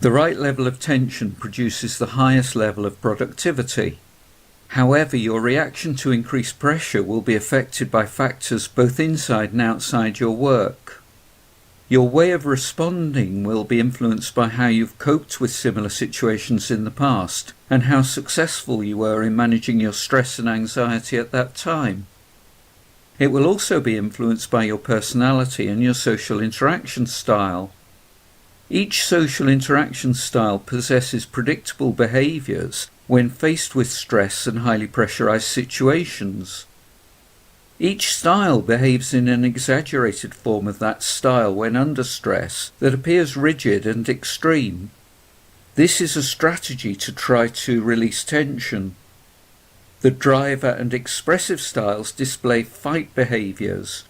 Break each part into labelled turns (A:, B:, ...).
A: The right level of tension produces the highest level of productivity. However, your reaction to increased pressure will be affected by factors both inside and outside your work. Your way of responding will be influenced by how you've coped with similar situations in the past and how successful you were in managing your stress and anxiety at that time. It will also be influenced by your personality and your social interaction style. Each social interaction style possesses predictable behaviours when faced with stress and highly pressurized situations. Each style behaves in an exaggerated form of that style when under stress that appears rigid and extreme. This is a strategy to try to release tension. The driver and expressive styles display fight behaviours,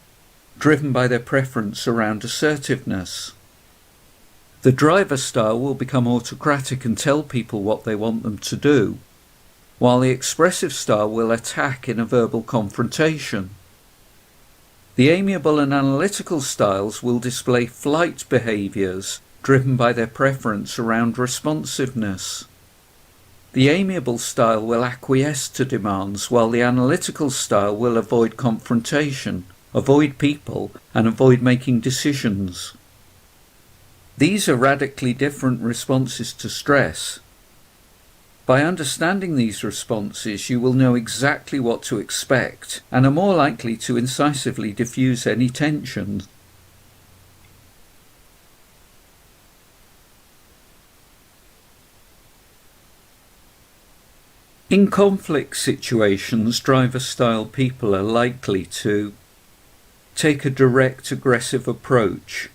A: driven by their preference around assertiveness. The driver style will become autocratic and tell people what they want them to do, while the expressive style will attack in a verbal confrontation. The amiable and analytical styles will display flight behaviours, driven by their preference around responsiveness. The amiable style will acquiesce to demands, while the analytical style will avoid confrontation, avoid people, and avoid making decisions. These are radically different responses to stress. By understanding these responses, you will know exactly what to expect and are more likely to incisively diffuse any tension. In conflict situations, driver-style people are likely to take a direct, aggressive approach,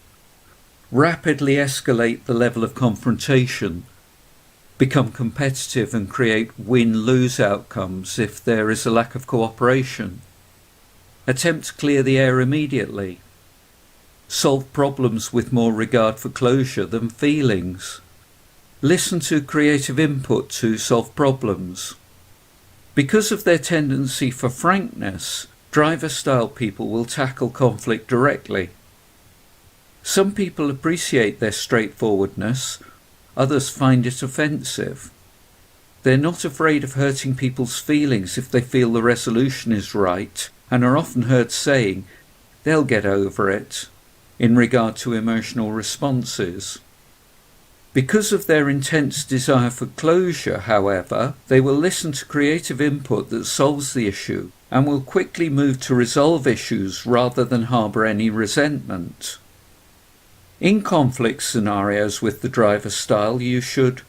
A: rapidly escalate the level of confrontation, become competitive and create win-lose outcomes if there is a lack of cooperation, attempt to clear the air immediately, solve problems with more regard for closure than feelings, listen to creative input to solve problems. Because of their tendency for frankness, driver-style people will tackle conflict directly. Some people appreciate their straightforwardness, others find it offensive. They're not afraid of hurting people's feelings if they feel the resolution is right, and are often heard saying, "They'll get over it," in regard to emotional responses. Because of their intense desire for closure, however, they will listen to creative input that solves the issue, and will quickly move to resolve issues rather than harbour any resentment. In conflict scenarios with the driver style, you should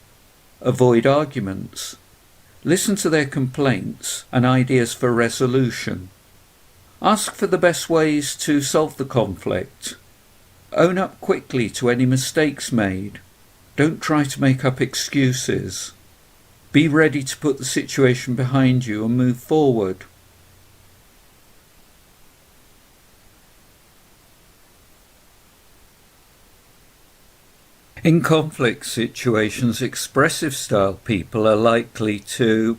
A: avoid arguments, listen to their complaints and ideas for resolution, ask for the best ways to solve the conflict, own up quickly to any mistakes made, don't try to make up excuses, be ready to put the situation behind you and move forward. In conflict situations, expressive style people are likely to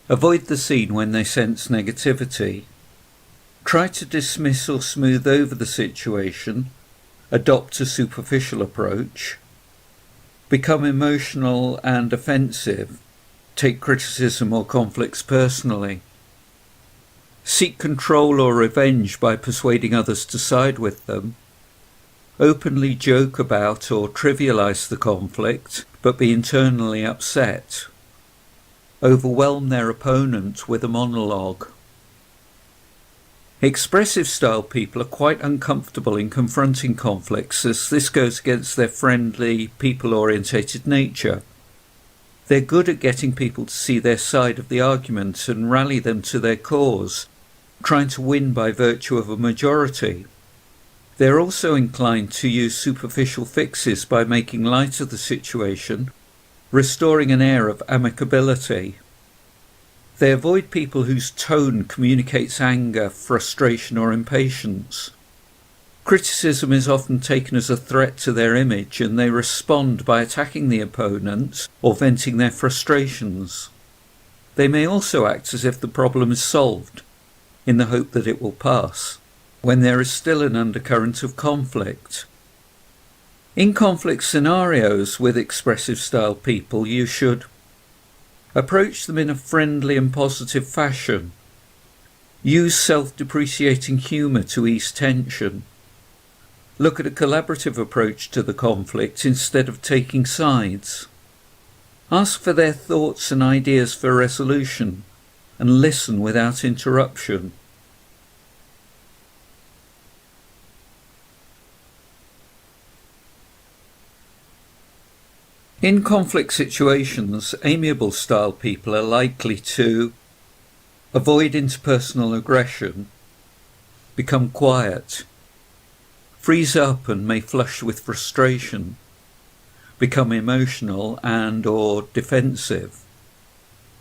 A: avoid the scene when they sense negativity, try to dismiss or smooth over the situation, adopt a superficial approach, become emotional and offensive, take criticism or conflicts personally, seek control or revenge by persuading others to side with them, openly joke about or trivialize the conflict, but be internally upset, overwhelm their opponent with a monologue. Expressive style people are quite uncomfortable in confronting conflicts, as this goes against their friendly, people-orientated nature. They're good at getting people to see their side of the argument and rally them to their cause, trying to win by virtue of a majority. They're also inclined to use superficial fixes by making light of the situation, restoring an air of amicability. They avoid people whose tone communicates anger, frustration, or impatience. Criticism is often taken as a threat to their image, and they respond by attacking the opponent or venting their frustrations. They may also act as if the problem is solved, in the hope that it will pass, when there is still an undercurrent of conflict. In conflict scenarios with expressive style people, you should approach them in a friendly and positive fashion. Use self-depreciating humour to ease tension. Look at a collaborative approach to the conflict instead of taking sides. Ask for their thoughts and ideas for resolution, and listen without interruption. In conflict situations, amiable style people are likely to avoid interpersonal aggression, become quiet, freeze up and may flush with frustration, become emotional and/or defensive,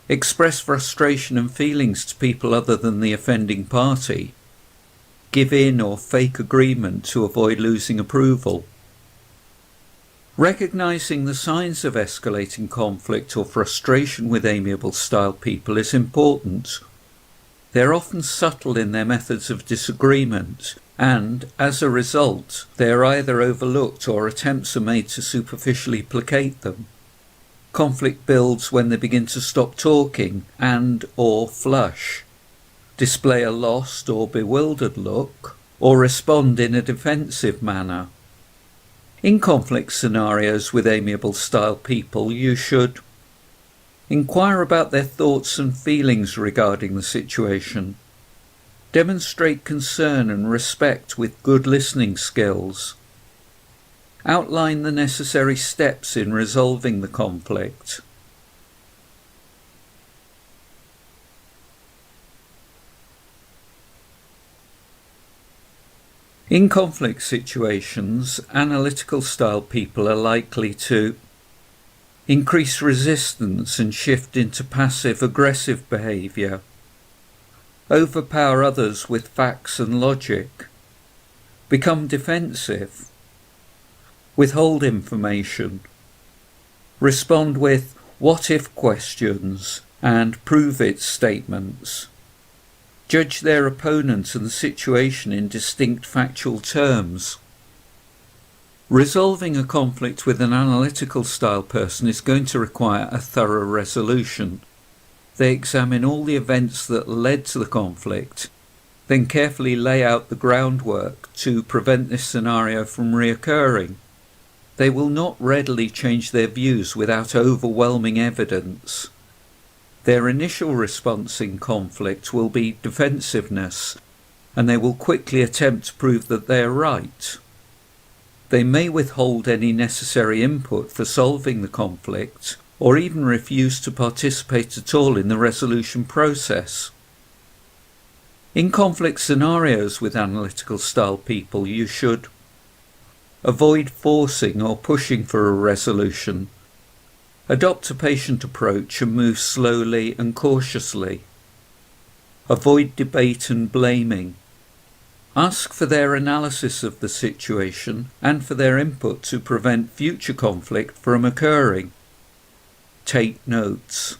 A: express frustration and feelings to people other than the offending party, give in or fake agreement to avoid losing approval. Recognizing the signs of escalating conflict or frustration with amiable style people is important. They're often subtle in their methods of disagreement, and, as a result, they are either overlooked or attempts are made to superficially placate them. Conflict builds when they begin to stop talking and/or flush, display a lost or bewildered look, or respond in a defensive manner. In conflict scenarios with amiable style people, you should inquire about their thoughts and feelings regarding the situation. Demonstrate concern and respect with good listening skills. Outline the necessary steps in resolving the conflict. In conflict situations, analytical style people are likely to increase resistance and shift into passive-aggressive behaviour, overpower others with facts and logic, become defensive, withhold information, respond with what-if questions and prove-it statements, judge their opponent and the situation in distinct factual terms. Resolving a conflict with an analytical style person is going to require a thorough resolution. They examine all the events that led to the conflict, then carefully lay out the groundwork to prevent this scenario from reoccurring. They will not readily change their views without overwhelming evidence. Their initial response in conflict will be defensiveness, and they will quickly attempt to prove that they are right. They may withhold any necessary input for solving the conflict, or even refuse to participate at all in the resolution process. In conflict scenarios with analytical style people, you should avoid forcing or pushing for a resolution. Adopt a patient approach and move slowly and cautiously. Avoid debate and blaming. Ask for their analysis of the situation and for their input to prevent future conflict from occurring. Take notes.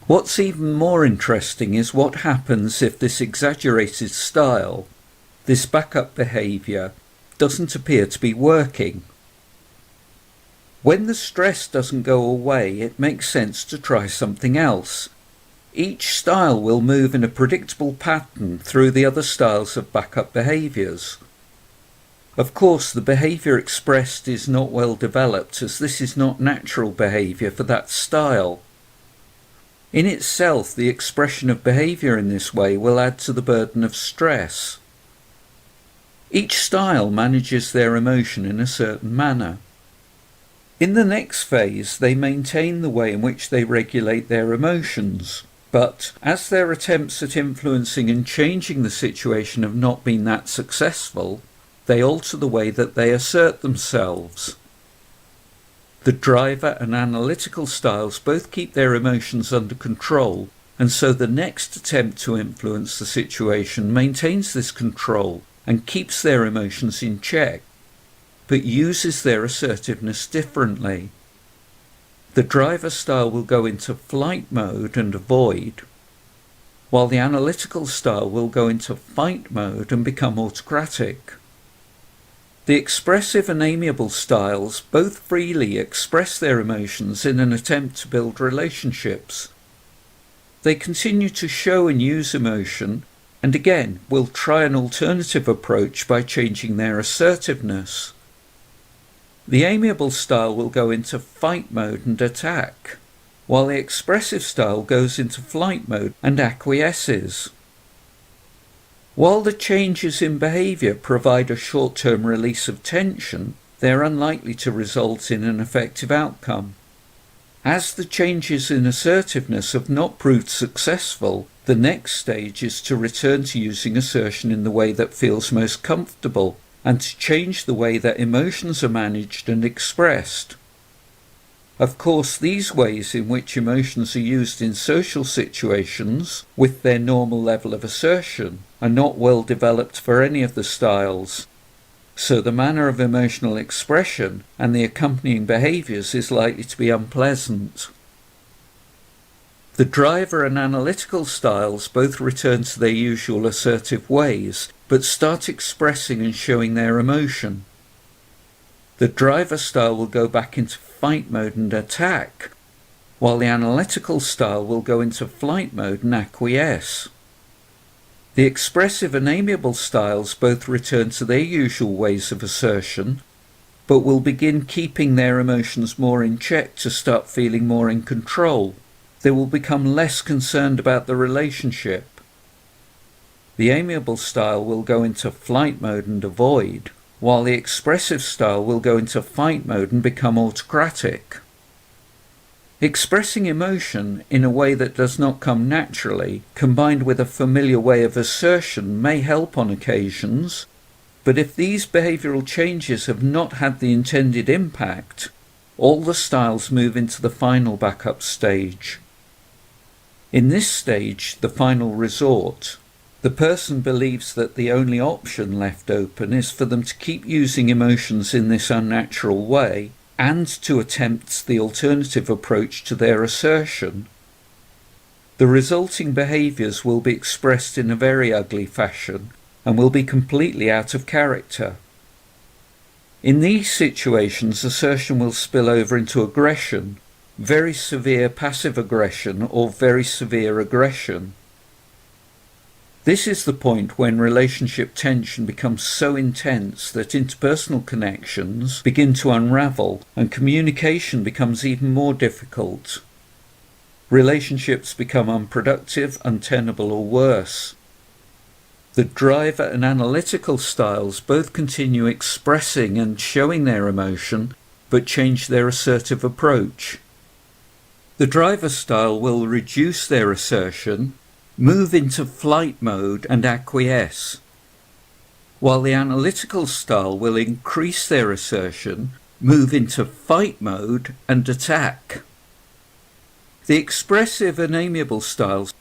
A: What's even more interesting is what happens if this exaggerated style, this backup behaviour, doesn't appear to be working. When the stress doesn't go away, it makes sense to try something else. Each style will move in a predictable pattern through the other styles of backup behaviours. Of course, the behaviour expressed is not well developed, as this is not natural behaviour for that style. In itself, the expression of behaviour in this way will add to the burden of stress. Each style manages their emotion in a certain manner. In the next phase, they maintain the way in which they regulate their emotions, but as their attempts at influencing and changing the situation have not been that successful, they alter the way that they assert themselves. The driver and analytical styles both keep their emotions under control, and so the next attempt to influence the situation maintains this control and keeps their emotions in check, but uses their assertiveness differently. The driver style will go into flight mode and avoid, while the analytical style will go into fight mode and become autocratic. The expressive and amiable styles both freely express their emotions in an attempt to build relationships. They continue to show and use emotion, and again will try an alternative approach by changing their assertiveness. The amiable style will go into fight mode and attack, while the expressive style goes into flight mode and acquiesces. While the changes in behaviour provide a short-term release of tension, they are unlikely to result in an effective outcome. As the changes in assertiveness have not proved successful, the next stage is to return to using assertion in the way that feels most comfortable, and to change the way that emotions are managed and expressed. Of course, these ways in which emotions are used in social situations, with their normal level of assertion, are not well developed for any of the styles. So the manner of emotional expression and the accompanying behaviours is likely to be unpleasant. The driver and analytical styles both return to their usual assertive ways, but start expressing and showing their emotion. The driver style will go back into fight mode and attack, while the analytical style will go into flight mode and acquiesce. The expressive and amiable styles both return to their usual ways of assertion, but will begin keeping their emotions more in check to start feeling more in control. They will become less concerned about the relationship. The amiable style will go into flight mode and avoid, while the expressive style will go into fight mode and become autocratic. Expressing emotion in a way that does not come naturally, combined with a familiar way of assertion, may help on occasions, but if these behavioural changes have not had the intended impact, all the styles move into the final backup stage. In this stage, the final resort, the person believes that the only option left open is for them to keep using emotions in this unnatural way and to attempt the alternative approach to their assertion. The resulting behaviours will be expressed in a very ugly fashion and will be completely out of character. In these situations, assertion will spill over into aggression, very severe passive aggression or very severe aggression. This is the point when relationship tension becomes so intense that interpersonal connections begin to unravel and communication becomes even more difficult. Relationships become unproductive, untenable, or worse. The driver and analytical styles both continue expressing and showing their emotion, but change their assertive approach. The driver style will reduce their assertion, move into flight mode and acquiesce, while the analytical style will increase their assertion, move into fight mode and attack. The expressive and amiable styles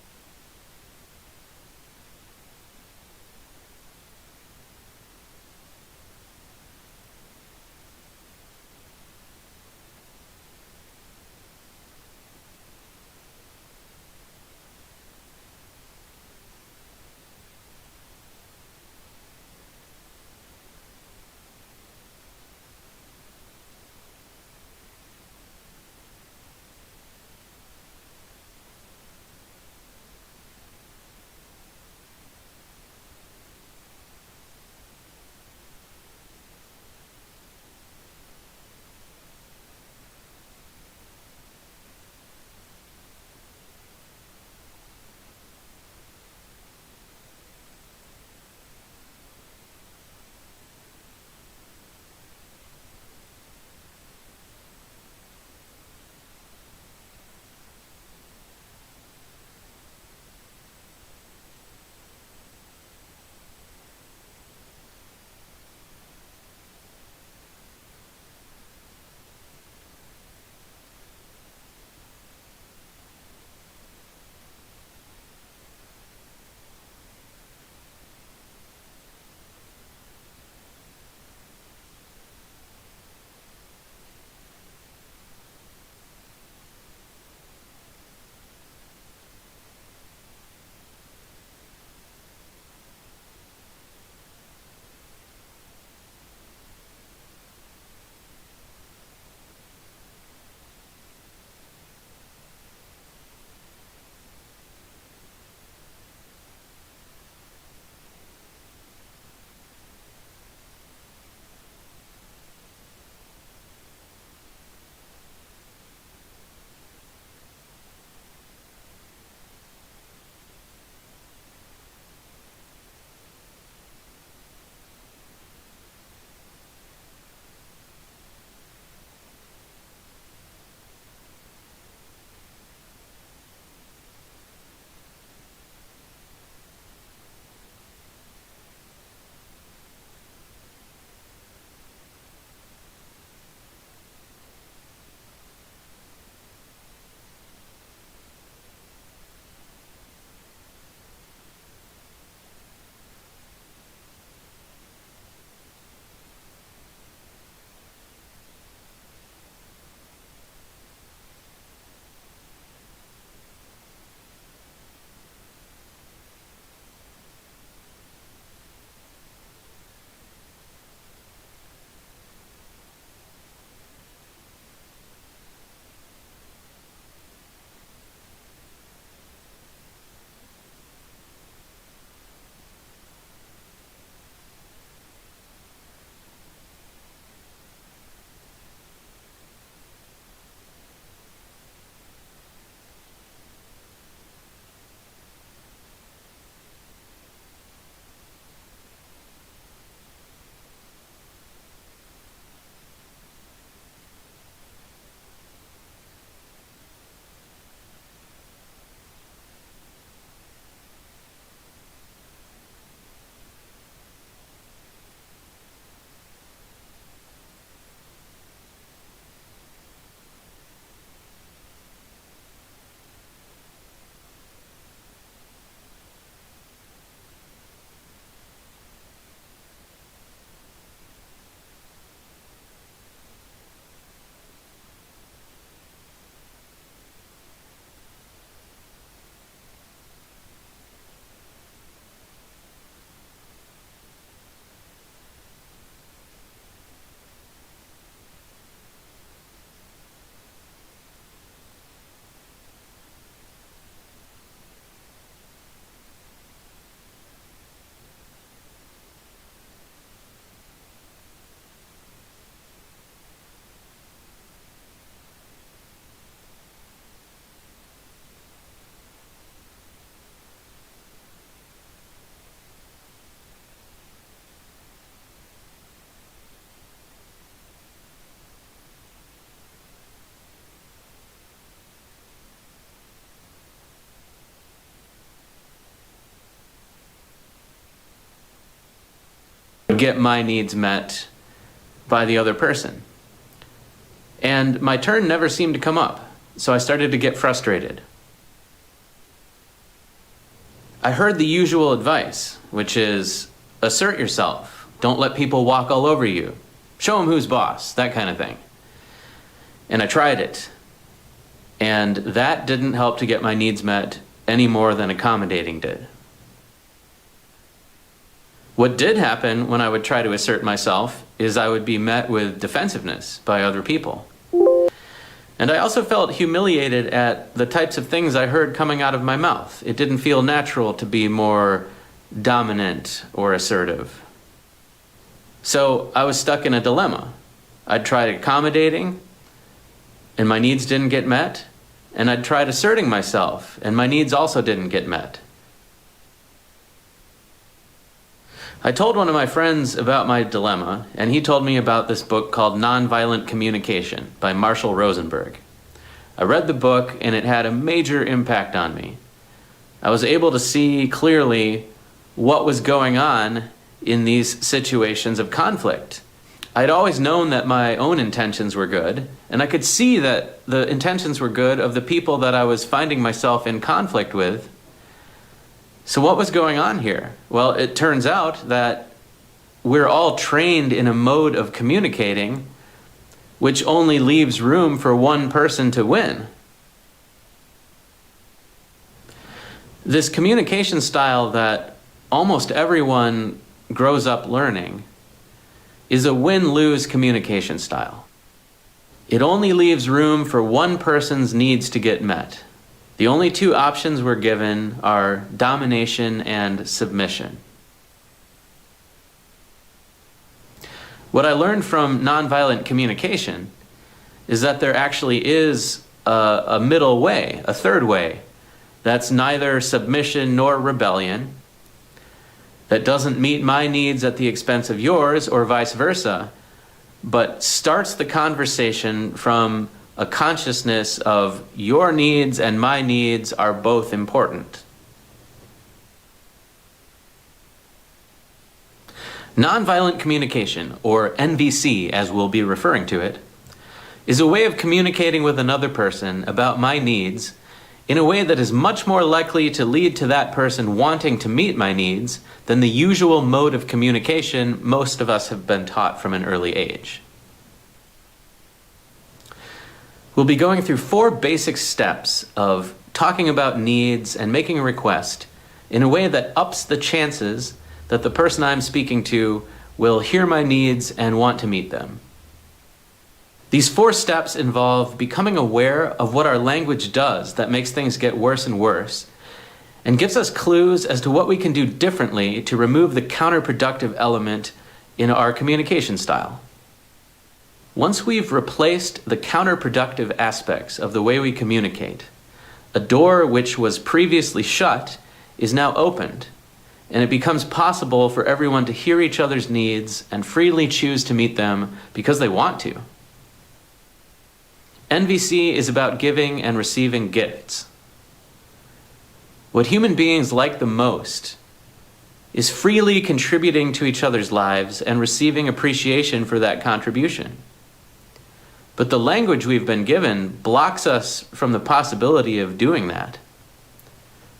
B: get my needs met by the other person. And my turn never seemed to come up, so I started to get frustrated. I heard the usual advice, which is assert yourself, don't let people walk all over you, show them who's boss, that kind of thing. And I tried it, and that didn't help to get my needs met any more than accommodating did. What did happen when I would try to assert myself is I would be met with defensiveness by other people. And I also felt humiliated at the types of things I heard coming out of my mouth. It didn't feel natural to be more dominant or assertive. So I was stuck in a dilemma. I'd tried accommodating, and my needs didn't get met, and I'd tried asserting myself, and my needs also didn't get met. I told one of my friends about my dilemma, and he told me about this book called Nonviolent Communication by Marshall Rosenberg. I read the book, and it had a major impact on me. I was able to see clearly what was going on in these situations of conflict. I'd always known that my own intentions were good, and I could see that the intentions were good of the people that I was finding myself in conflict with. So what was going on here? Well, it turns out that we're all trained in a mode of communicating which only leaves room for one person to win. This communication style that almost everyone grows up learning is a win-lose communication style. It only leaves room for one person's needs to get met. The only two options we're given are domination and submission. What I learned from nonviolent communication is that there actually is a middle way, a third way, that's neither submission nor rebellion, that doesn't meet my needs at the expense of yours or vice versa, but starts the conversation from a consciousness of your needs and my needs are both important. Nonviolent communication, or NVC as we'll be referring to it, is a way of communicating with another person about my needs in a way that is much more likely to lead to that person wanting to meet my needs than the usual mode of communication most of us have been taught from an early age. We'll be going through 4 basic steps of talking about needs and making a request in a way that ups the chances that the person I'm speaking to will hear my needs and want to meet them. These 4 steps involve becoming aware of what our language does that makes things get worse and worse, and gives us clues as to what we can do differently to remove the counterproductive element in our communication style. Once we've replaced the counterproductive aspects of the way we communicate, a door which was previously shut is now opened, and it becomes possible for everyone to hear each other's needs and freely choose to meet them because they want to. NVC is about giving and receiving gifts. What human beings like the most is freely contributing to each other's lives and receiving appreciation for that contribution. But the language we've been given blocks us from the possibility of doing that.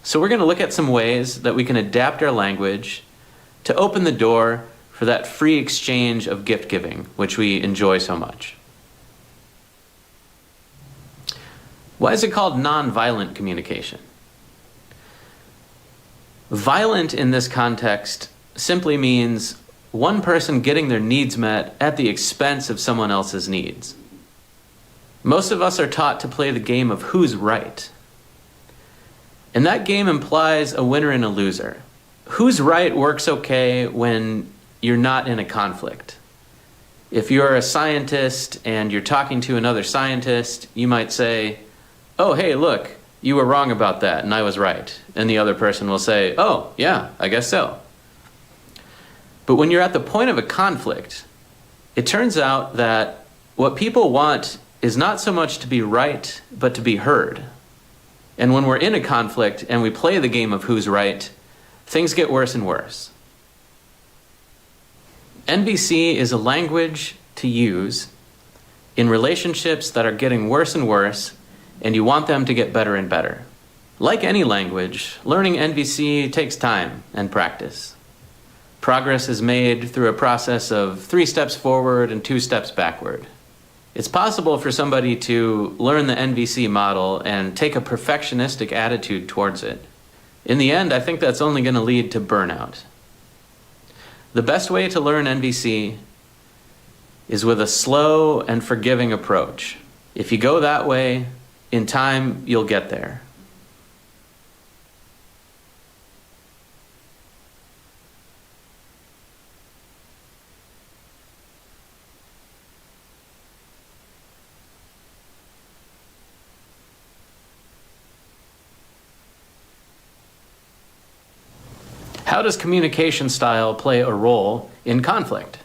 B: So we're going to look at some ways that we can adapt our language to open the door for that free exchange of gift giving, which we enjoy so much. Why is it called nonviolent communication? Violent in this context simply means one person getting their needs met at the expense of someone else's needs. Most of us are taught to play the game of who's right. And that game implies a winner and a loser. Who's right works okay when you're not in a conflict. If you're a scientist and you're talking to another scientist, you might say, "Oh, hey, look, you were wrong about that and I was right." And the other person will say, "Oh, yeah, I guess so." But when you're at the point of a conflict, it turns out that what people want is not so much to be right, but to be heard. And when we're in a conflict and we play the game of who's right, things get worse and worse. NVC is a language to use in relationships that are getting worse and worse, and you want them to get better and better. Like any language, learning NVC takes time and practice. Progress is made through a process of 3 steps forward and 2 steps backward. It's possible for somebody to learn the NVC model and take a perfectionistic attitude towards it. In the end, I think that's only going to lead to burnout. The best way to learn NVC is with a slow and forgiving approach. If you go that way, in time, you'll get there. How does communication style play a role in conflict?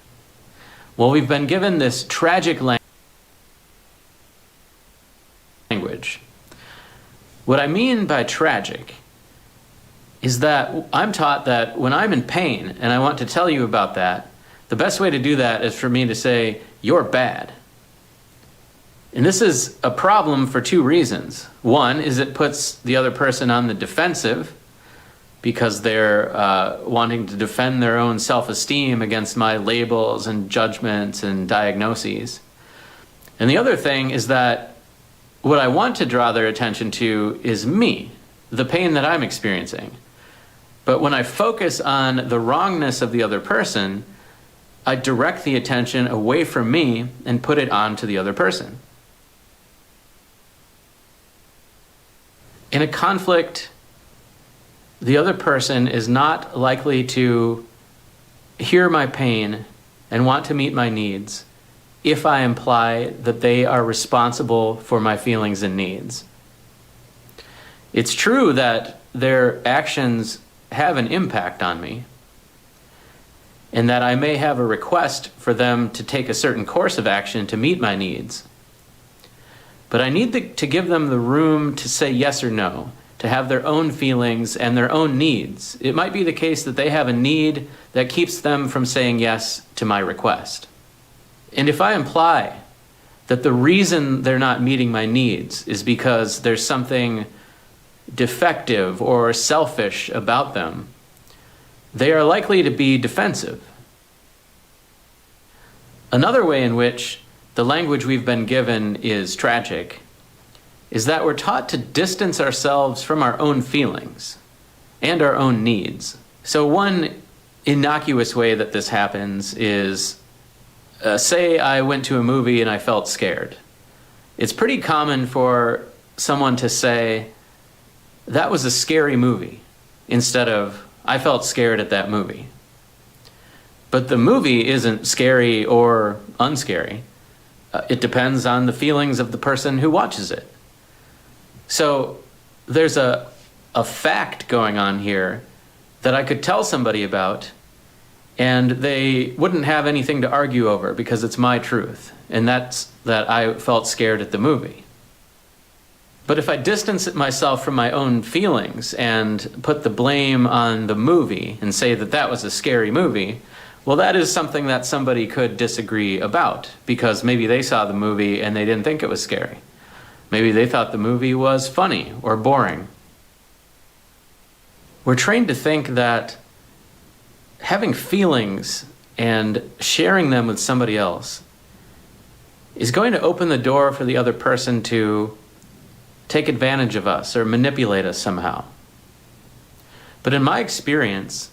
B: Well, we've been given this tragic language. What I mean by tragic is that I'm taught that when I'm in pain and I want to tell you about that, the best way to do that is for me to say, "You're bad." And this is a problem for 2 reasons. One is it puts the other person on the defensive, because they're wanting to defend their own self-esteem against my labels and judgments and diagnoses. And the other thing is that what I want to draw their attention to is me, the pain that I'm experiencing. But when I focus on the wrongness of the other person, I direct the attention away from me and put it on to the other person. In a conflict, the other person is not likely to hear my pain and want to meet my needs if I imply that they are responsible for my feelings and needs. It's true that their actions have an impact on me, and that I may have a request for them to take a certain course of action to meet my needs. But I need to give them the room to say yes or no, to have their own feelings and their own needs. It might be the case that they have a need that keeps them from saying yes to my request. And if I imply that the reason they're not meeting my needs is because there's something defective or selfish about them, they are likely to be defensive. Another way in which the language we've been given is tragic is that we're taught to distance ourselves from our own feelings and our own needs. So one innocuous way that this happens is, say I went to a movie and I felt scared. It's pretty common for someone to say, "That was a scary movie," instead of, "I felt scared at that movie." But the movie isn't scary or unscary. It depends on the feelings of the person who watches it. So there's a fact going on here that I could tell somebody about, and they wouldn't have anything to argue over because it's my truth, and that's that I felt scared at the movie. But if I distance myself from my own feelings and put the blame on the movie and say that that was a scary movie, well, that is something that somebody could disagree about, because maybe they saw the movie and they didn't think it was scary. Maybe they thought the movie was funny or boring. We're trained to think that having feelings and sharing them with somebody else is going to open the door for the other person to take advantage of us or manipulate us somehow. But in my experience,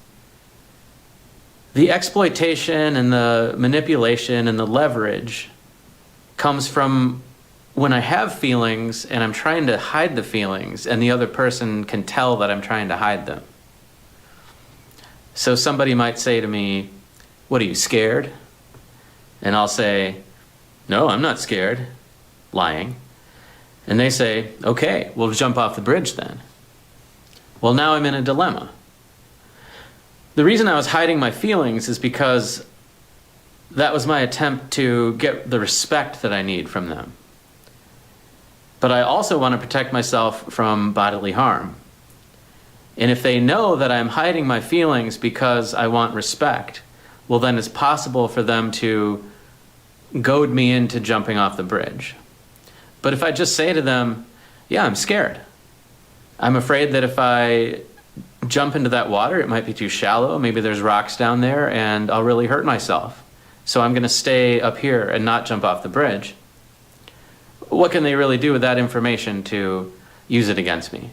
B: the exploitation and the manipulation and the leverage comes from when I have feelings and I'm trying to hide the feelings and the other person can tell that I'm trying to hide them. So somebody might say to me, "What, are you scared?" And I'll say, "No, I'm not scared," lying. And they say, "Okay, we'll jump off the bridge then." Well, now I'm in a dilemma. The reason I was hiding my feelings is because that was my attempt to get the respect that I need from them. But I also want to protect myself from bodily harm. And if they know that I'm hiding my feelings because I want respect, well, then it's possible for them to goad me into jumping off the bridge. But if I just say to them, yeah, I'm scared. I'm afraid that if I jump into that water, it might be too shallow. Maybe there's rocks down there and I'll really hurt myself. So I'm going to stay up here and not jump off the bridge. What can they really do with that information to use it against me?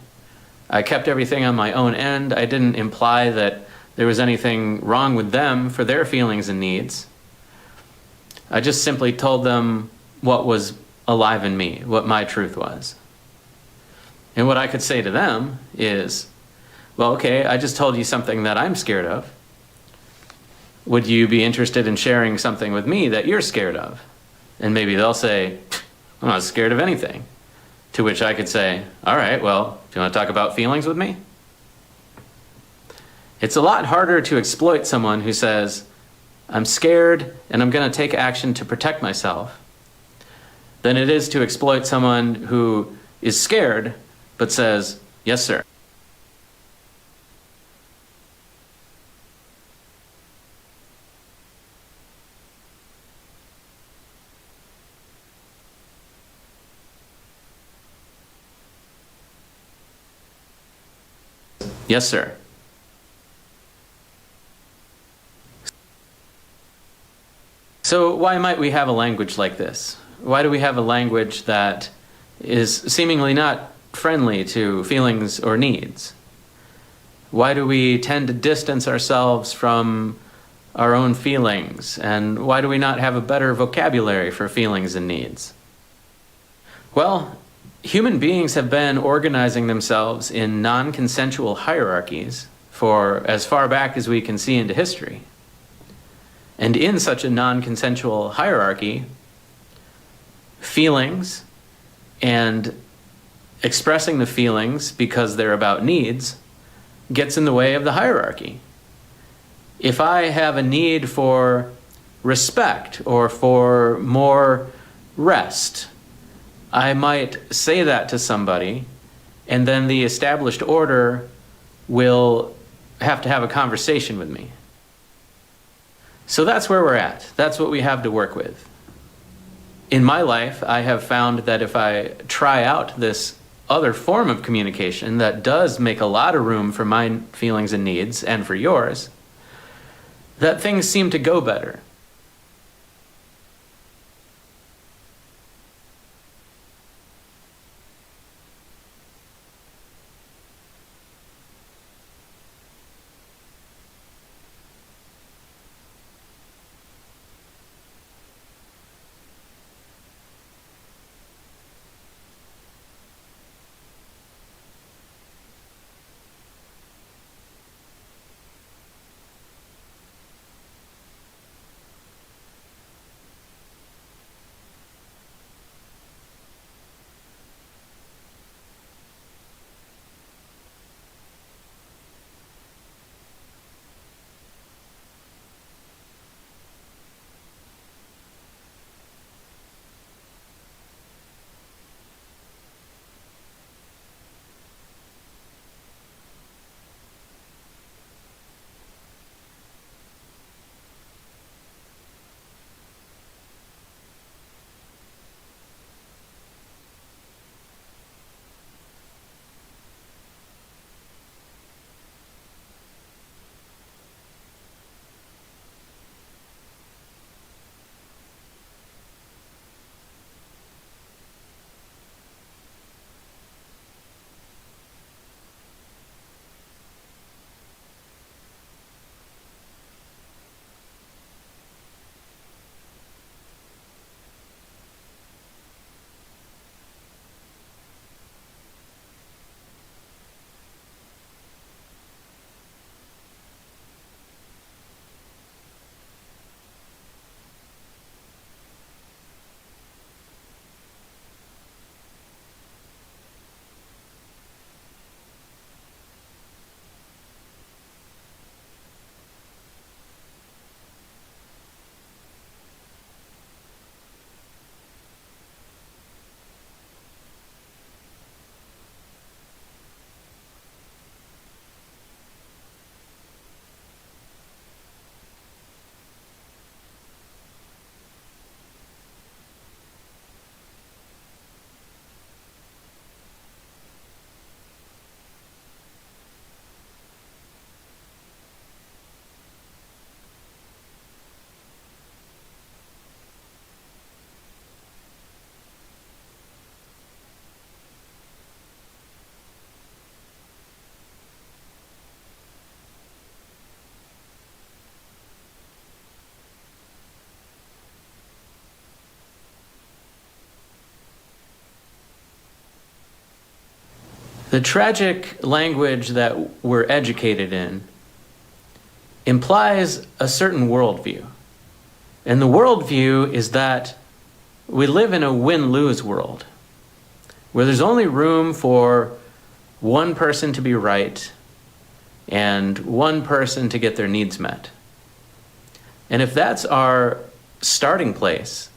B: I kept everything on my own end. I didn't imply that there was anything wrong with them for their feelings and needs. I just simply told them what was alive in me, what my truth was. And what I could say to them is, well, okay, I just told you something that I'm scared of. Would you be interested in sharing something with me that you're scared of? And maybe they'll say, I'm not scared of anything. To which I could say, all right, well, do you want to talk about feelings with me? It's a lot harder to exploit someone who says, I'm scared and I'm going to take action to protect myself, than it is to exploit someone who is scared but says, yes, sir. Yes, sir. So why might we have a language like this? Why do we have a language that is seemingly not friendly to feelings or needs? Why do we tend to distance ourselves from our own feelings? And why do we not have a better vocabulary for feelings and needs? Well, human beings have been organizing themselves in non-consensual hierarchies for as far back as we can see into history. And in such a non-consensual hierarchy, feelings and expressing the feelings because they're about needs gets in the way of the hierarchy. If I have a need for respect or for more rest, I might say that to somebody, and then the established order will have to have a conversation with me. So that's where we're at. That's what we have to work with. In my life, I have found that if I try out this other form of communication that does make a lot of room for my feelings and needs and for yours, that things seem to go better. The tragic language that we're educated in implies a certain worldview. And the worldview is that we live in a win-lose world, where there's only room for one person to be right and one person to get their needs met. And if that's our starting place,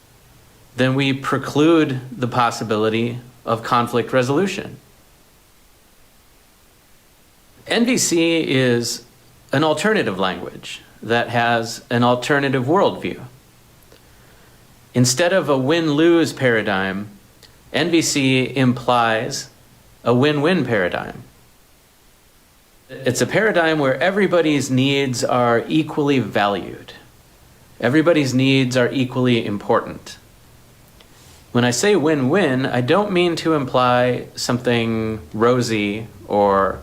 B: then we preclude the possibility of conflict resolution. NVC is an alternative language that has an alternative worldview. Instead of a win-lose paradigm, NVC implies a win-win paradigm. It's a paradigm where everybody's needs are equally valued. Everybody's needs are equally important. When I say win-win, I don't mean to imply something rosy or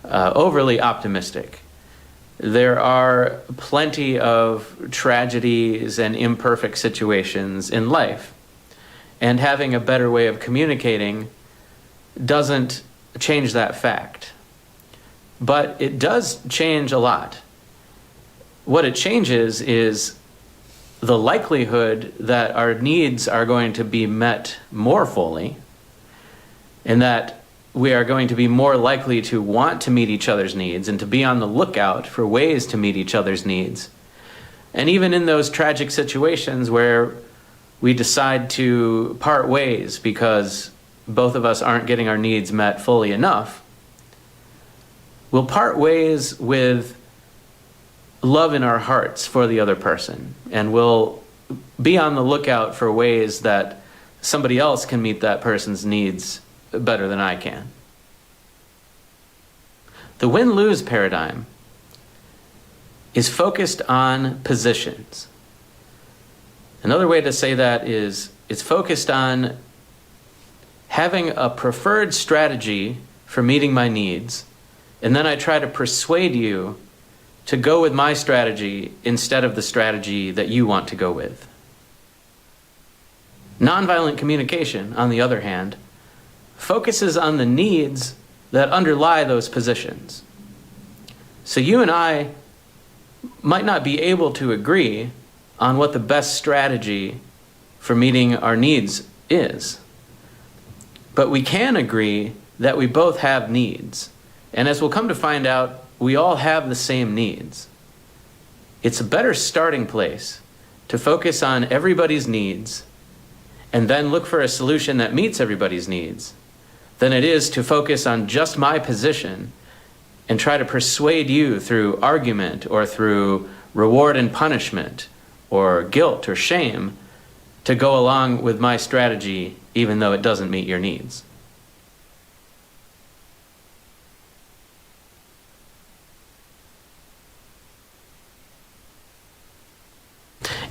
B: overly optimistic. There are plenty of tragedies and imperfect situations in life, and having a better way of communicating doesn't change that fact. But it does change a lot. What it changes is the likelihood that our needs are going to be met more fully, and that we are going to be more likely to want to meet each other's needs and to be on the lookout for ways to meet each other's needs. And even in those tragic situations where we decide to part ways because both of us aren't getting our needs met fully enough, we'll part ways with love in our hearts for the other person, and we'll be on the lookout for ways that somebody else can meet that person's needs better than I can. The win-lose paradigm is focused on positions. Another way to say that is it's focused on having a preferred strategy for meeting my needs, and then I try to persuade you to go with my strategy instead of the strategy that you want to go with. Nonviolent communication, on the other hand, focuses on the needs that underlie those positions. So you and I might not be able to agree on what the best strategy for meeting our needs is, but we can agree that we both have needs. And as we'll come to find out, we all have the same needs. It's a better starting place to focus on everybody's needs and then look for a solution that meets everybody's needs than it is to focus on just my position and try to persuade you through argument or through reward and punishment or guilt or shame to go along with my strategy even though it doesn't meet your needs.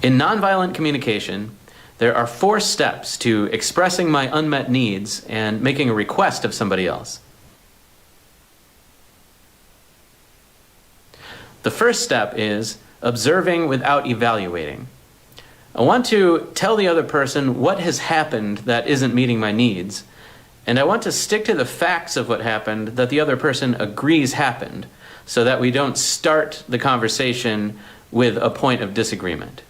B: In nonviolent communication, there are 4 steps to expressing my unmet needs and making a request of somebody else. The first step is observing without evaluating. I want to tell the other person what has happened that isn't meeting my needs, and I want to stick to the facts of what happened that the other person agrees happened, so that we don't start the conversation with a point of disagreement.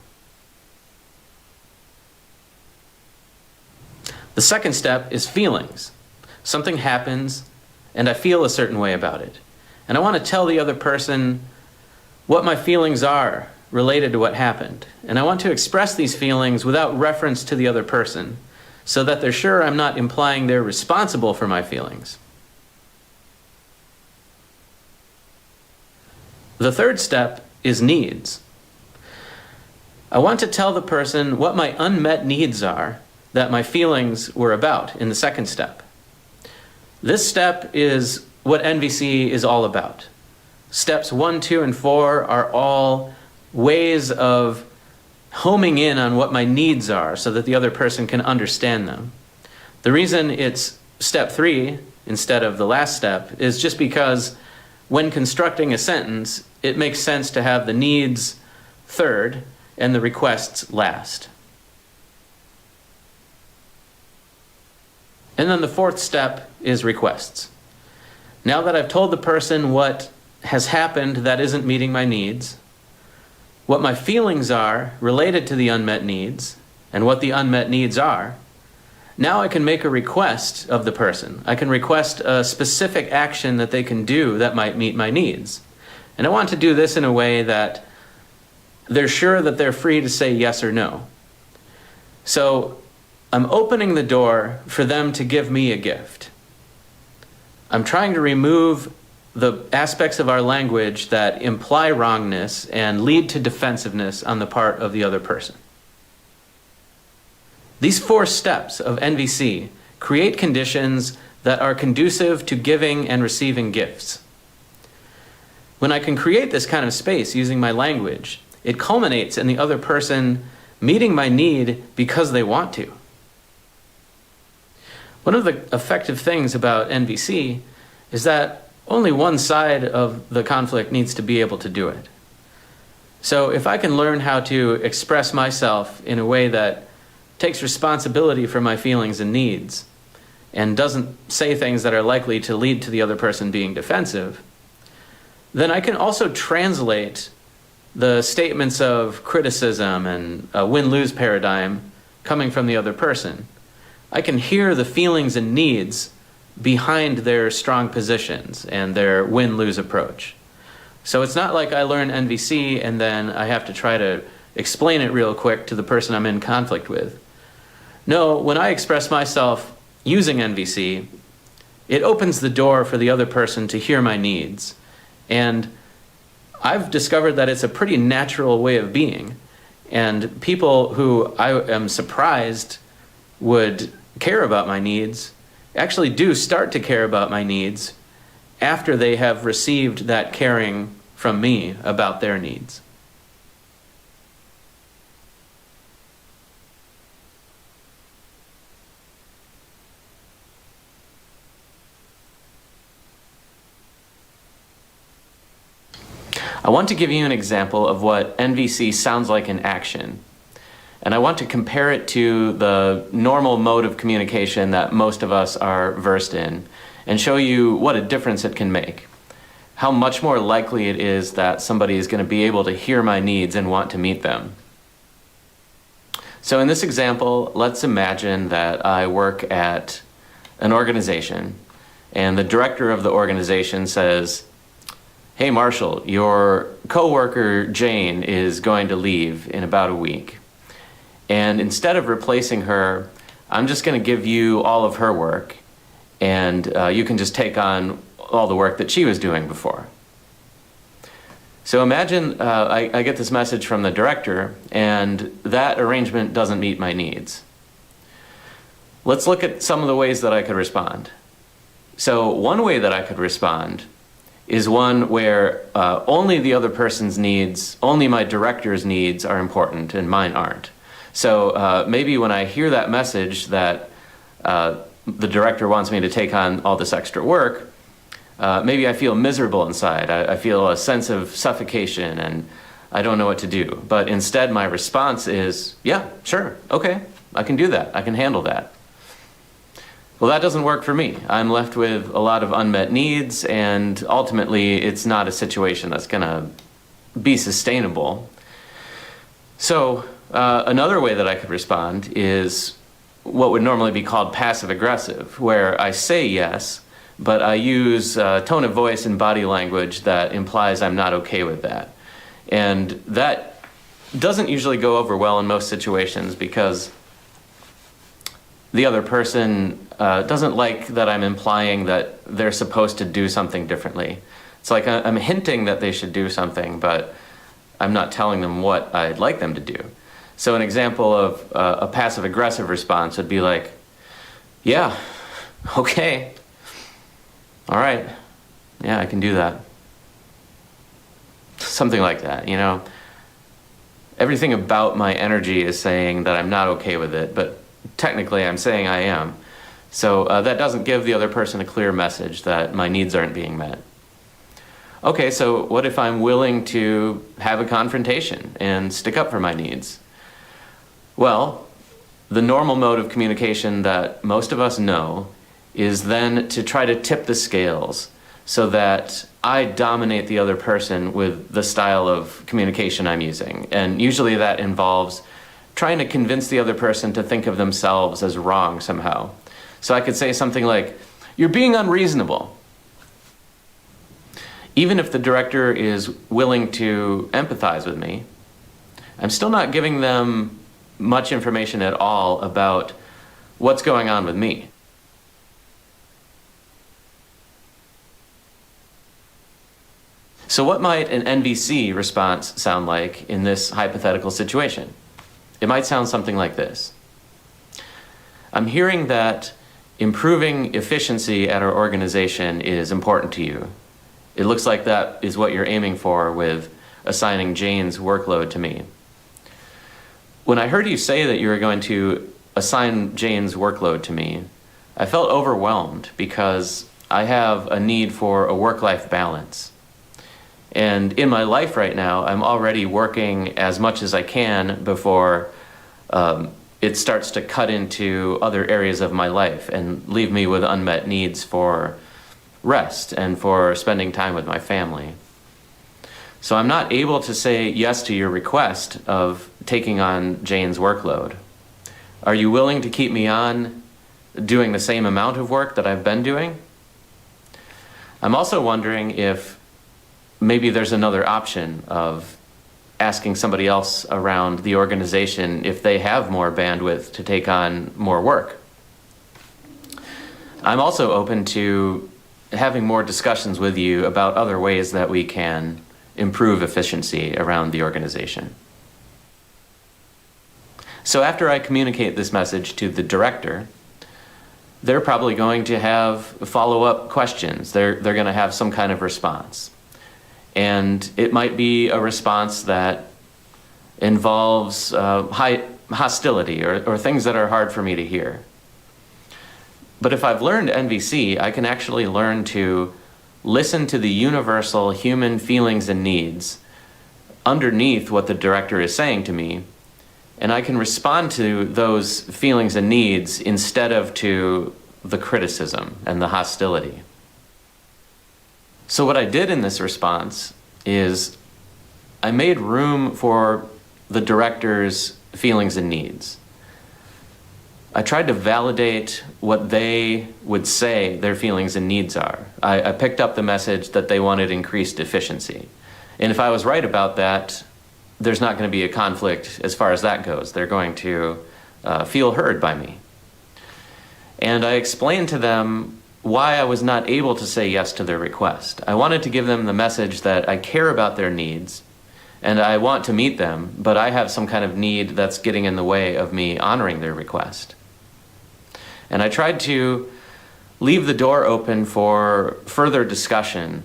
B: The second step is feelings. Something happens, and I feel a certain way about it. And I want to tell the other person what my feelings are related to what happened. And I want to express these feelings without reference to the other person, so that they're sure I'm not implying they're responsible for my feelings. The third step is needs. I want to tell the person what my unmet needs are that my feelings were about in the second step. This step is what NVC is all about. Steps 1, 2, and 4 are all ways of homing in on what my needs are so that the other person can understand them. The reason it's step 3 instead of the last step is just because when constructing a sentence, it makes sense to have the needs third and the requests last. And then the fourth step is requests. Now that I've told the person what has happened that isn't meeting my needs, what my feelings are related to the unmet needs, and what the unmet needs are, now I can make a request of the person. I can request a specific action that they can do that might meet my needs. And I want to do this in a way that they're sure that they're free to say yes or no. So I'm opening the door for them to give me a gift. I'm trying to remove the aspects of our language that imply wrongness and lead to defensiveness on the part of the other person. These 4 steps of NVC create conditions that are conducive to giving and receiving gifts. When I can create this kind of space using my language, it culminates in the other person meeting my need because they want to. One of the effective things about NVC is that only one side of the conflict needs to be able to do it. So if I can learn how to express myself in a way that takes responsibility for my feelings and needs and doesn't say things that are likely to lead to the other person being defensive, then I can also translate the statements of criticism and a win-lose paradigm coming from the other person. I can hear the feelings and needs behind their strong positions and their win-lose approach. So it's not like I learn NVC and then I have to try to explain it real quick to the person I'm in conflict with. No, when I express myself using NVC, it opens the door for the other person to hear my needs. And I've discovered that it's a pretty natural way of being. And people who I am surprised would care about my needs actually do start to care about my needs after they have received that caring from me about their needs. I want to give you an example of what NVC sounds like in action. And I want to compare it to the normal mode of communication that most of us are versed in and show you what a difference it can make. How much more likely it is that somebody is going to be able to hear my needs and want to meet them. So in this example, let's imagine that I work at an organization and the director of the organization says, "Hey Marshall, your coworker Jane is going to leave in about a week. And instead of replacing her, I'm just going to give you all of her work and you can just take on all the work that she was doing before." So imagine I get this message from the director and that arrangement doesn't meet my needs. Let's look at some of the ways that I could respond. So one way that I could respond is one where only the other person's needs, only my director's needs are important and mine aren't. So maybe when I hear that message that the director wants me to take on all this extra work, maybe I feel miserable inside. I feel a sense of suffocation and I don't know what to do. But instead my response is, yeah, sure, okay, I can do that. I can handle that. Well, that doesn't work for me. I'm left with a lot of unmet needs and ultimately it's not a situation that's gonna be sustainable. So another way that I could respond is what would normally be called passive-aggressive, where I say yes, but I use tone of voice and body language that implies I'm not okay with that. And that doesn't usually go over well in most situations because the other person doesn't like that I'm implying that they're supposed to do something differently. It's like I'm hinting that they should do something, but I'm not telling them what I'd like them to do. So an example of a passive-aggressive response would be like, yeah, okay, all right, yeah, I can do that. Something like that, you know. Everything about my energy is saying that I'm not okay with it, but technically I'm saying I am. So that doesn't give the other person a clear message that my needs aren't being met. Okay, so what if I'm willing to have a confrontation and stick up for my needs? Well, the normal mode of communication that most of us know is then to try to tip the scales so that I dominate the other person with the style of communication I'm using. And usually that involves trying to convince the other person to think of themselves as wrong somehow. So I could say something like, "You're being unreasonable." Even if the director is willing to empathize with me, I'm still not giving them much information at all about what's going on with me. So what might an NVC response sound like in this hypothetical situation? It might sound something like this. I'm hearing that improving efficiency at our organization is important to you. It looks like that is what you're aiming for with assigning Jane's workload to me. When I heard you say that you were going to assign Jane's workload to me, I felt overwhelmed because I have a need for a work-life balance. And in my life right now, I'm already working as much as I can before it starts to cut into other areas of my life and leave me with unmet needs for rest and for spending time with my family. So I'm not able to say yes to your request of taking on Jane's workload. Are you willing to keep me on doing the same amount of work that I've been doing? I'm also wondering if maybe there's another option of asking somebody else around the organization if they have more bandwidth to take on more work. I'm also open to having more discussions with you about other ways that we can improve efficiency around the organization. So after I communicate this message to the director, they're probably going to have follow-up questions. They're going to have some kind of response. And it might be a response that involves high hostility or things that are hard for me to hear. But if I've learned NVC, I can actually learn to listen to the universal human feelings and needs underneath what the director is saying to me, and I can respond to those feelings and needs instead of to the criticism and the hostility. So what I did in this response is I made room for the director's feelings and needs. I tried to validate what they would say their feelings and needs are. I picked up the message that they wanted increased efficiency. And if I was right about that, there's not going to be a conflict as far as that goes. They're going to feel heard by me. And I explained to them why I was not able to say yes to their request. I wanted to give them the message that I care about their needs and I want to meet them, but I have some kind of need that's getting in the way of me honoring their request. And I tried to leave the door open for further discussion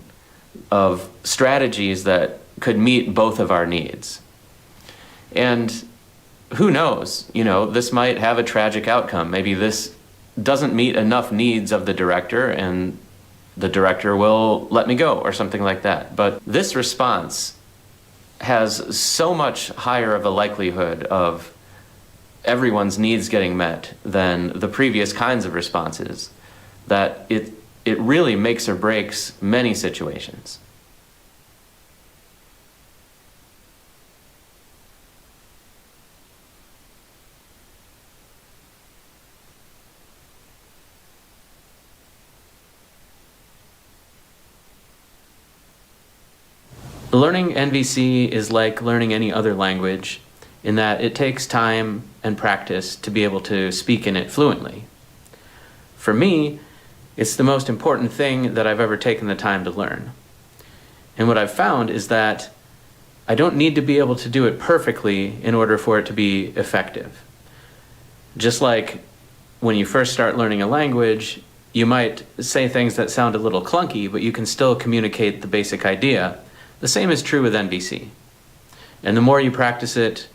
B: of strategies that could meet both of our needs. And who knows, this might have a tragic outcome. Maybe this doesn't meet enough needs of the director and the director will let me go or something like that. But this response has so much higher of a likelihood of everyone's needs getting met than the previous kinds of responses that it really makes or breaks many situations. Learning NVC is like learning any other language in that it takes time and practice to be able to speak in it fluently. For me, it's the most important thing that I've ever taken the time to learn. And what I've found is that I don't need to be able to do it perfectly in order for it to be effective. Just like when you first start learning a language, you might say things that sound a little clunky, but you can still communicate the basic idea. The same is true with NVC. And the more you practice it,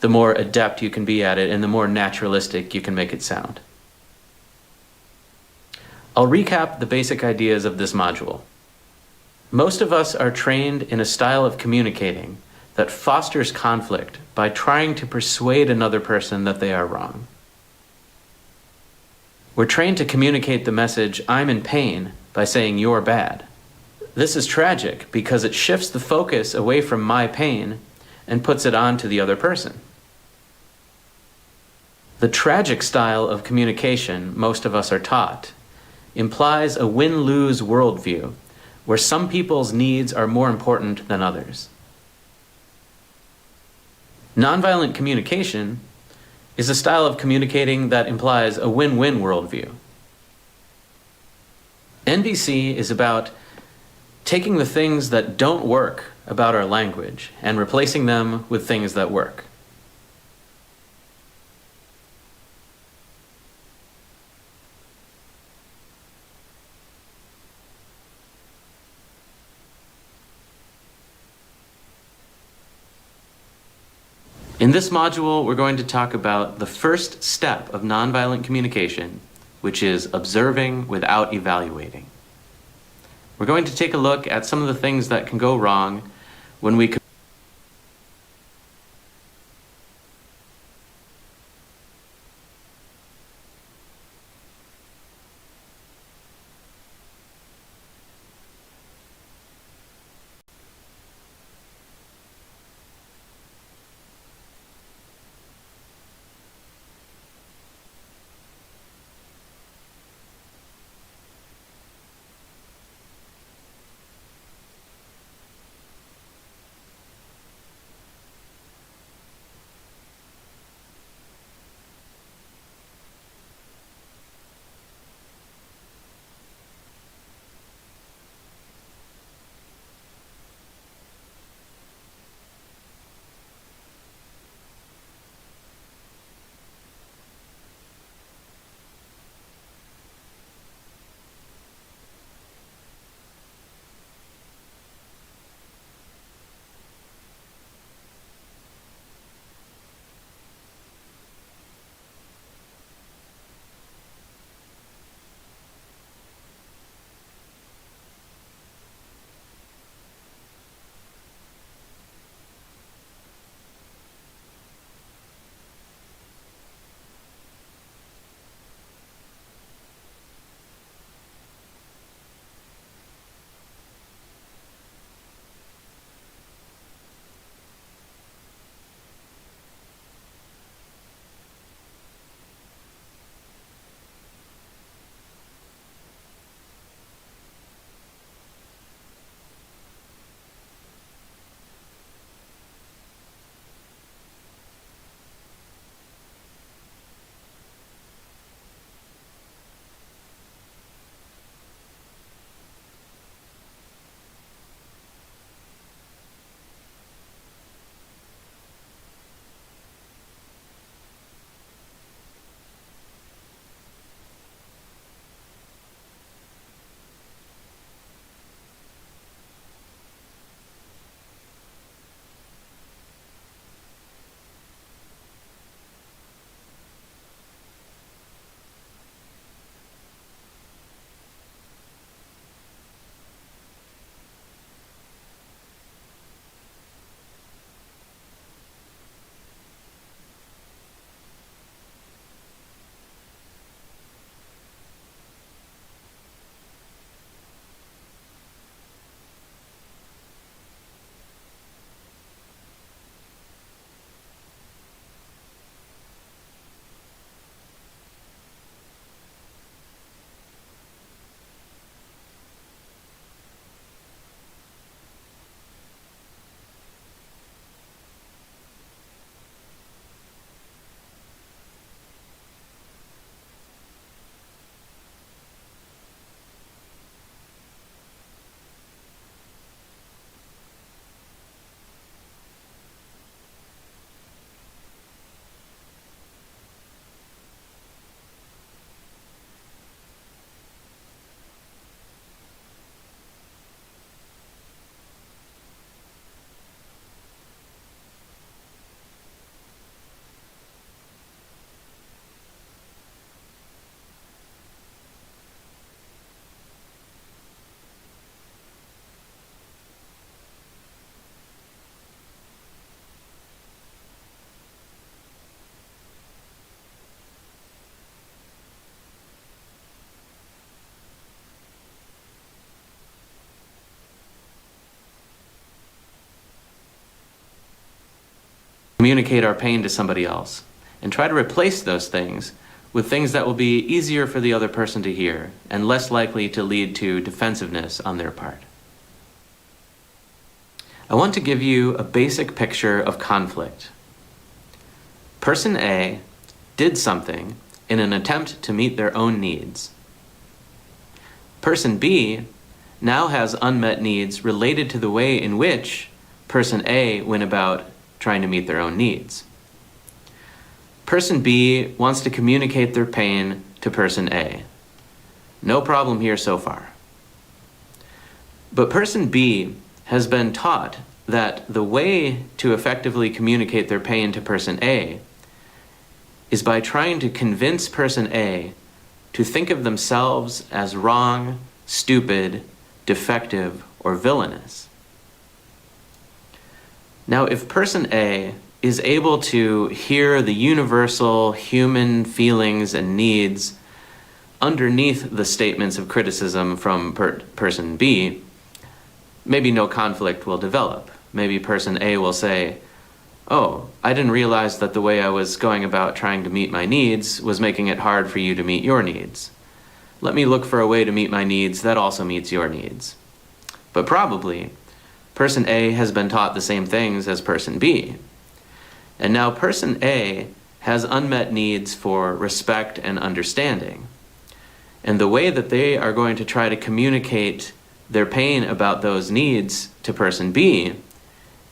B: the more adept you can be at it and the more naturalistic you can make it sound. I'll recap the basic ideas of this module. Most of us are trained in a style of communicating that fosters conflict by trying to persuade another person that they are wrong. We're trained to communicate the message, "I'm in pain," by saying "you're bad." This is tragic because it shifts the focus away from my pain and puts it on to the other person. The tragic style of communication most of us are taught implies a win-lose worldview where some people's needs are more important than others. Nonviolent communication is a style of communicating that implies a win-win worldview. NVC is about taking the things that don't work about our language and replacing them with things that work. In this module, we're going to talk about the first step of nonviolent communication, which is observing without evaluating. We're going to take a look at some of the things that can go wrong when we communicate our pain to somebody else, and try to replace those things with things that will be easier for the other person to hear and less likely to lead to defensiveness on their part. I want to give you a basic picture of conflict. Person A did something in an attempt to meet their own needs. Person B now has unmet needs related to the way in which person A went about trying to meet their own needs. Person B wants to communicate their pain to person A. No problem here so far. But person B has been taught that the way to effectively communicate their pain to person A is by trying to convince person A to think of themselves as wrong, stupid, defective, or villainous. Now, if person A is able to hear the universal human feelings and needs underneath the statements of criticism from person B, maybe no conflict will develop. Maybe person A will say, "Oh, I didn't realize that the way I was going about trying to meet my needs was making it hard for you to meet your needs. Let me look for a way to meet my needs that also meets your needs." But probably, person A has been taught the same things as person B. And now person A has unmet needs for respect and understanding. And the way that they are going to try to communicate their pain about those needs to person B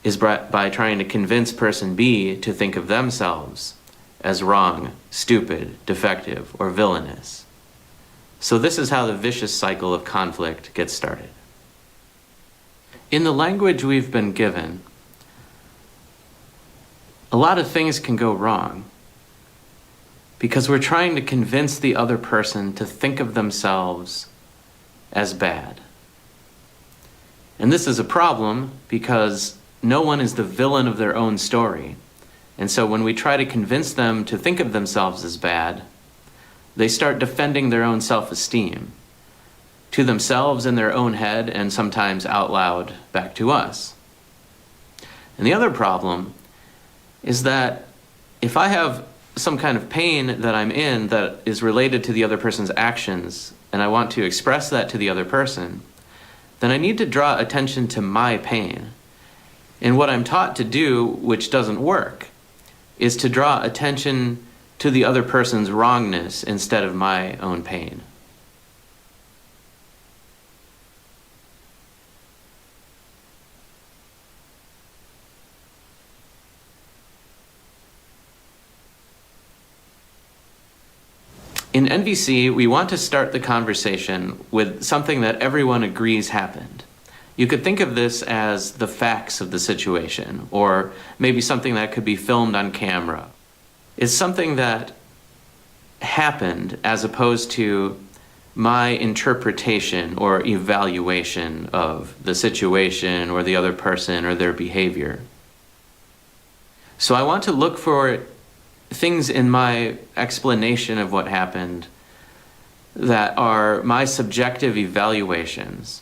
B: is by trying to convince person B to think of themselves as wrong, stupid, defective, or villainous. So this is how the vicious cycle of conflict gets started. In the language we've been given, a lot of things can go wrong because we're trying to convince the other person to think of themselves as bad. And this is a problem because no one is the villain of their own story. And so when we try to convince them to think of themselves as bad, they start defending their own self-esteem to themselves in their own head and sometimes out loud back to us. And the other problem is that if I have some kind of pain that I'm in that is related to the other person's actions and I want to express that to the other person, then I need to draw attention to my pain. And what I'm taught to do, which doesn't work, is to draw attention to the other person's wrongness instead of my own pain. In NVC, we want to start the conversation with something that everyone agrees happened. You could think of this as the facts of the situation, or maybe something that could be filmed on camera. It's something that happened as opposed to my interpretation or evaluation of the situation or the other person or their behavior. So I want to look for things in my explanation of what happened that are my subjective evaluations.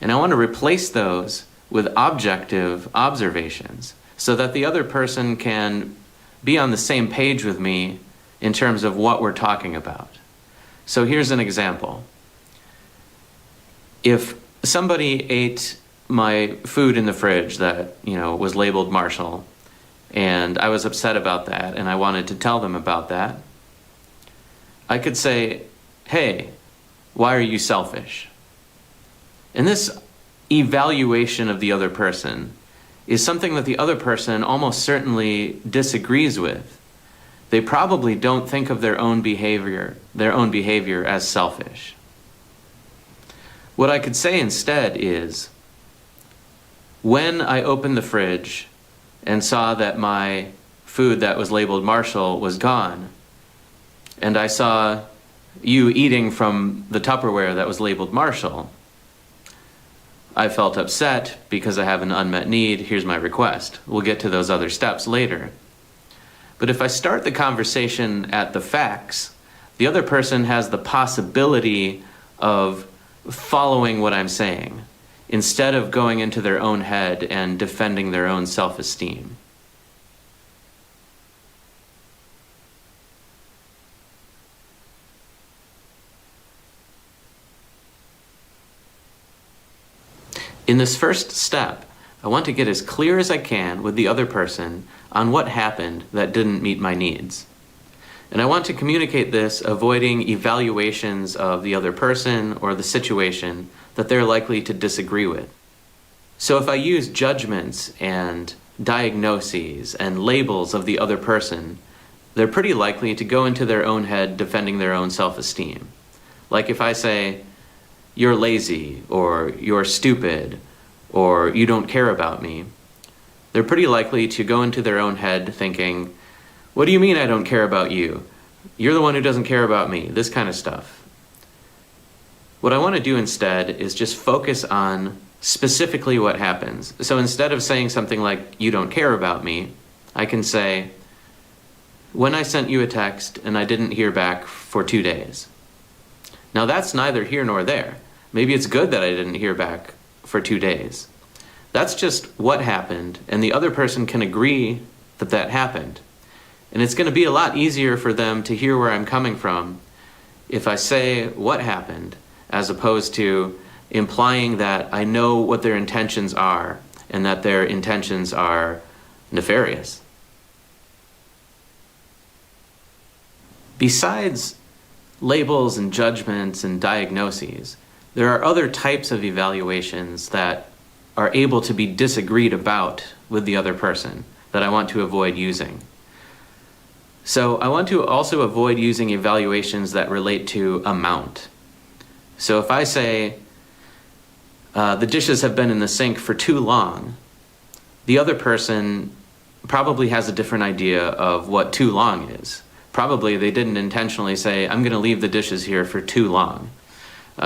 B: And I want to replace those with objective observations so that the other person can be on the same page with me in terms of what we're talking about. So here's an example. If somebody ate my food in the fridge that, was labeled Marshall, and I was upset about that and I wanted to tell them about that, I could say, "Hey, why are you selfish?" And this evaluation of the other person is something that the other person almost certainly disagrees with. They probably don't think of their own behavior as selfish. What I could say instead is, when I opened the fridge and saw that my food that was labeled Marshall was gone, and I saw you eating from the Tupperware that was labeled Marshall, I felt upset because I have an unmet need. Here's my request. We'll get to those other steps later. But if I start the conversation at the facts, the other person has the possibility of following what I'm saying instead of going into their own head and defending their own self-esteem. In this first step, I want to get as clear as I can with the other person on what happened that didn't meet my needs. And I want to communicate this avoiding evaluations of the other person or the situation that they're likely to disagree with. So if I use judgments and diagnoses and labels of the other person, they're pretty likely to go into their own head defending their own self-esteem. Like if I say, "You're lazy," or "You're stupid," or "You don't care about me," they're pretty likely to go into their own head thinking, "What do you mean I don't care about you? You're the one who doesn't care about me," this kind of stuff. What I want to do instead is just focus on specifically what happens. So instead of saying something like, "You don't care about me," I can say, "When I sent you a text and I didn't hear back for 2 days." Now that's neither here nor there. Maybe it's good that I didn't hear back for 2 days. That's just what happened, and the other person can agree that that happened. And it's going to be a lot easier for them to hear where I'm coming from if I say what happened, as opposed to implying that I know what their intentions are and that their intentions are nefarious. Besides labels and judgments and diagnoses, there are other types of evaluations that are able to be disagreed about with the other person that I want to avoid using. So I want to also avoid using evaluations that relate to amount. So if I say, "The dishes have been in the sink for too long," the other person probably has a different idea of what too long is. Probably they didn't intentionally say, "I'm going to leave the dishes here for too long."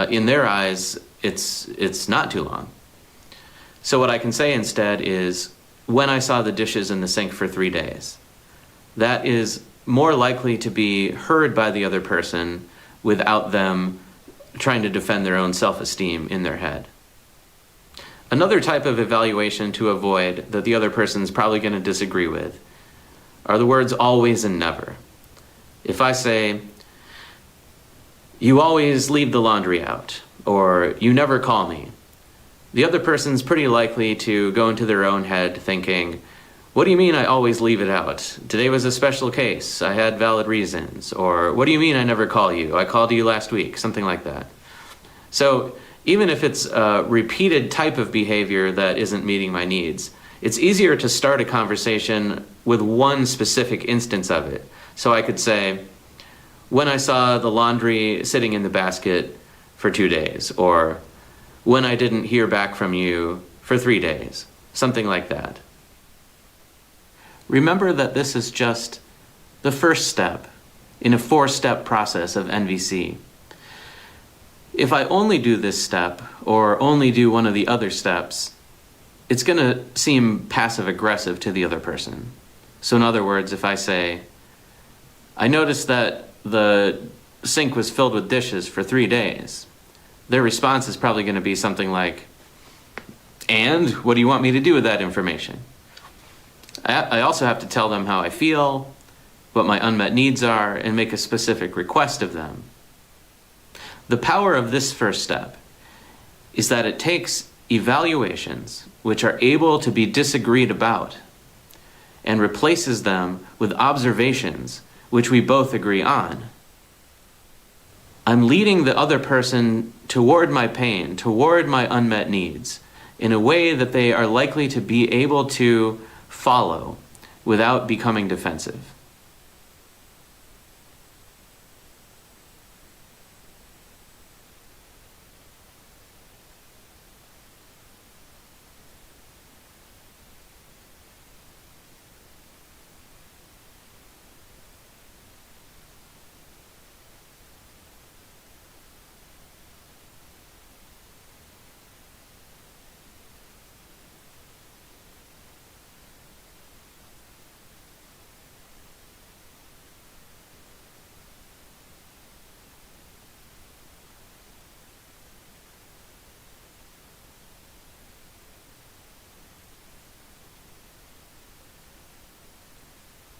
B: In their eyes, it's not too long. So what I can say instead is, "When I saw the dishes in the sink for 3 days." That is more likely to be heard by the other person without them trying to defend their own self-esteem in their head. Another type of evaluation to avoid that the other person's probably going to disagree with are the words always and never. If I say, "You always leave the laundry out," or "You never call me," the other person's pretty likely to go into their own head thinking, "What do you mean I always leave it out? Today was a special case. I had valid reasons." Or, "What do you mean I never call you? I called you last week," something like that. So even if it's a repeated type of behavior that isn't meeting my needs, it's easier to start a conversation with one specific instance of it. So I could say, "When I saw the laundry sitting in the basket for 2 days," or "When I didn't hear back from you for 3 days," something like that. Remember that this is just the first step in a 4-step process of NVC. If I only do this step, or only do one of the other steps, it's going to seem passive-aggressive to the other person. So in other words, if I say, "I noticed that the sink was filled with dishes for 3 days," their response is probably going to be something like, "And what do you want me to do with that information?" I also have to tell them how I feel, what my unmet needs are, and make a specific request of them. The power of this first step is that it takes evaluations which are able to be disagreed about and replaces them with observations which we both agree on. I'm leading the other person toward my pain, toward my unmet needs, in a way that they are likely to be able to follow without becoming defensive.